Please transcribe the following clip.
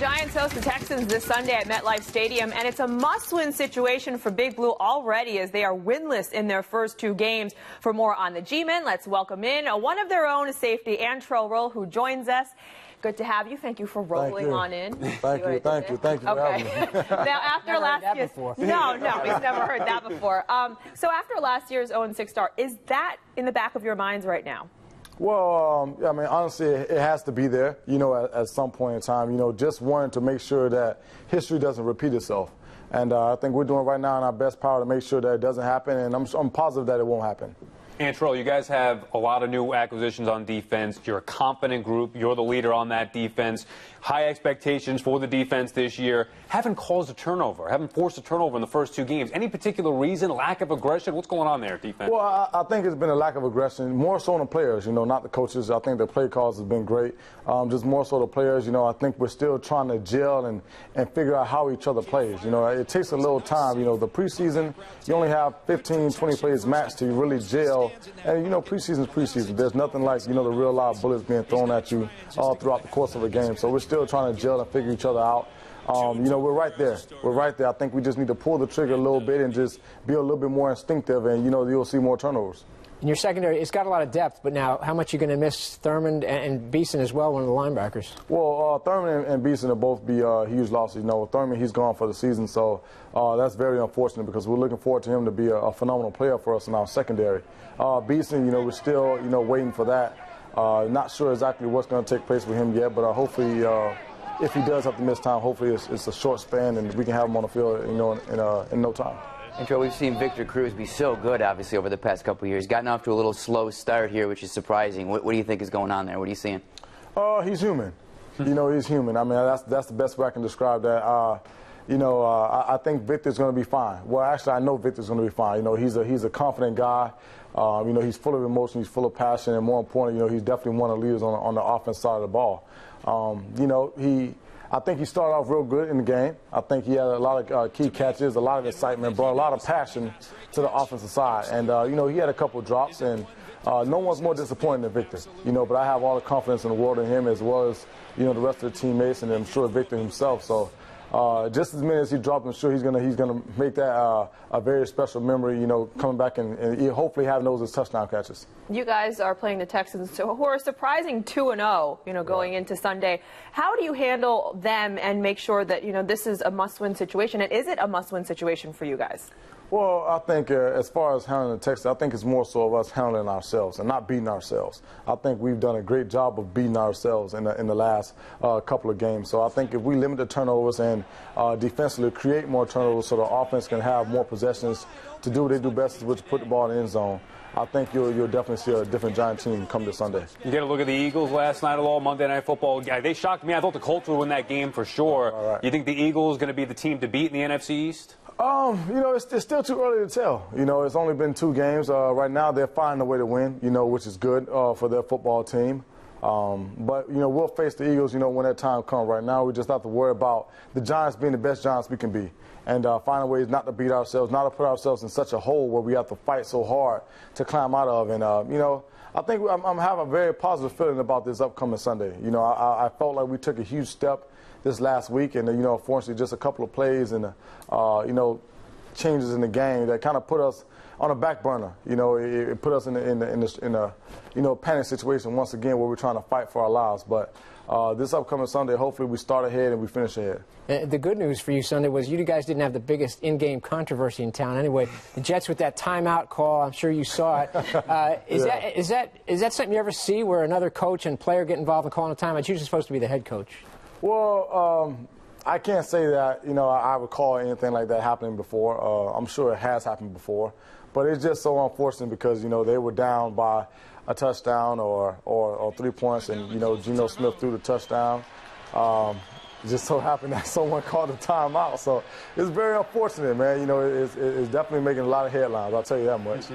Giants host the Texans this Sunday at MetLife Stadium, and it's a must-win situation for Big Blue already as they are winless in their first two games. For more on the G-Men, let's welcome in one of their own, safety Antrel Rolle, who joins us. Good to have you. Thank you for rolling on in. Thank you for having me. Now, after last year's, no, he's never heard that before. So after last year's 0-6 start, is that in the back of your minds right now? Well, I mean, honestly, it has to be there, at some point in time, just wanting to make sure that history doesn't repeat itself. And I think we're doing right now in our best power to make sure that it doesn't happen, and I'm positive that it won't happen. Antrel, you guys have a lot of new acquisitions on defense. You're a confident group. You're the leader on that defense. High expectations for the defense this year. Haven't caused a turnover. Haven't forced a turnover in the first two games. Any particular reason? Lack of aggression? What's going on there, defense? Well, I think it's been a lack of aggression, more so on the players, not the coaches. I think the play calls have been great. Just more so the players. I think we're still trying to gel and figure out how each other plays. It takes a little time. The preseason, you only have 15, 20 plays max to really gel. And, preseason's preseason. There's nothing like, the real live bullets being thrown at you all throughout the course of a game. So we're still trying to gel and figure each other out. We're right there. We're right there. I think we just need to pull the trigger a little bit and just be a little bit more instinctive, and, you'll see more turnovers. In your secondary, it's got a lot of depth, but now how much are you going to miss Thurman and Beeson as well, one of the linebackers? Well, Thurman and Beeson will both be huge losses. Thurman, he's gone for the season, so that's very unfortunate because we're looking forward to him to be a phenomenal player for us in our secondary. Beeson, we're still, waiting for that. Not sure exactly what's going to take place with him yet, but hopefully, if he does have to miss time, hopefully it's a short span and we can have him on the field, in no time. Antrel, we've seen Victor Cruz be so good, obviously, over the past couple of years. Gotten off to a little slow start here, which is surprising. What do you think is going on there? What are you seeing? He's human. He's human. I mean, that's the best way I can describe that. I think Victor's going to be fine. Well, actually, I know Victor's going to be fine. He's a confident guy. He's full of emotion. He's full of passion. And more importantly, he's definitely one of the leaders on the offense side of the ball. I think he started off real good in the game. I think he had a lot of key catches, a lot of excitement, brought a lot of passion to the offensive side. And, he had a couple of drops, and no one's more disappointed than Victor. But I have all the confidence in the world in him as well as, the rest of the teammates, and I'm sure Victor himself. So just as many as he dropped, I'm sure he's gonna make that a very special memory, coming back and hopefully having those as touchdown catches. You guys are playing the Texans, who are surprising 2-0, going into Sunday. How do you handle them and make sure that, this is a must-win situation? And is it a must-win situation for you guys? Well, I think as far as handling the Texans, I think it's more so of us handling ourselves and not beating ourselves. I think we've done a great job of beating ourselves in the last couple of games. So I think if we limit the turnovers and defensively create more turnovers so the offense can have more possessions to do what they do best, which is put the ball in the end zone, I think you'll definitely see a different Giant team come this Sunday. You get a look at the Eagles last night along Monday Night Football. They shocked me. I thought the Colts would win that game for sure. All right. You think the Eagles going to be the team to beat in the NFC East? It's still too early to tell. It's only been 2 games. Right now, they're finding a way to win, which is good for their football team. But, we'll face the Eagles, when that time comes. Right now, we just have to worry about the Giants being the best Giants we can be and finding ways not to beat ourselves, not to put ourselves in such a hole where we have to fight so hard to climb out of. And, I think I'm having a very positive feeling about this upcoming Sunday. I felt like we took a huge step this last week, and unfortunately, just a couple of plays and changes in the game that kind of put us on a back burner. It put us in a panic situation once again where we're trying to fight for our lives. But this upcoming Sunday, hopefully, we start ahead and we finish ahead. The good news for you Sunday was you guys didn't have the biggest in-game controversy in town. Anyway, the Jets with that timeout call, I'm sure you saw it. Is that something you ever see where another coach and player get involved in calling a timeout? It's usually supposed to be the head coach. Well, I can't say that, I recall anything like that happening before. I'm sure it has happened before. But it's just so unfortunate because, they were down by a touchdown or 3 points, and, Geno Smith threw the touchdown. It just so happened that someone called a timeout. So it's very unfortunate, man. It's definitely making a lot of headlines, I'll tell you that much.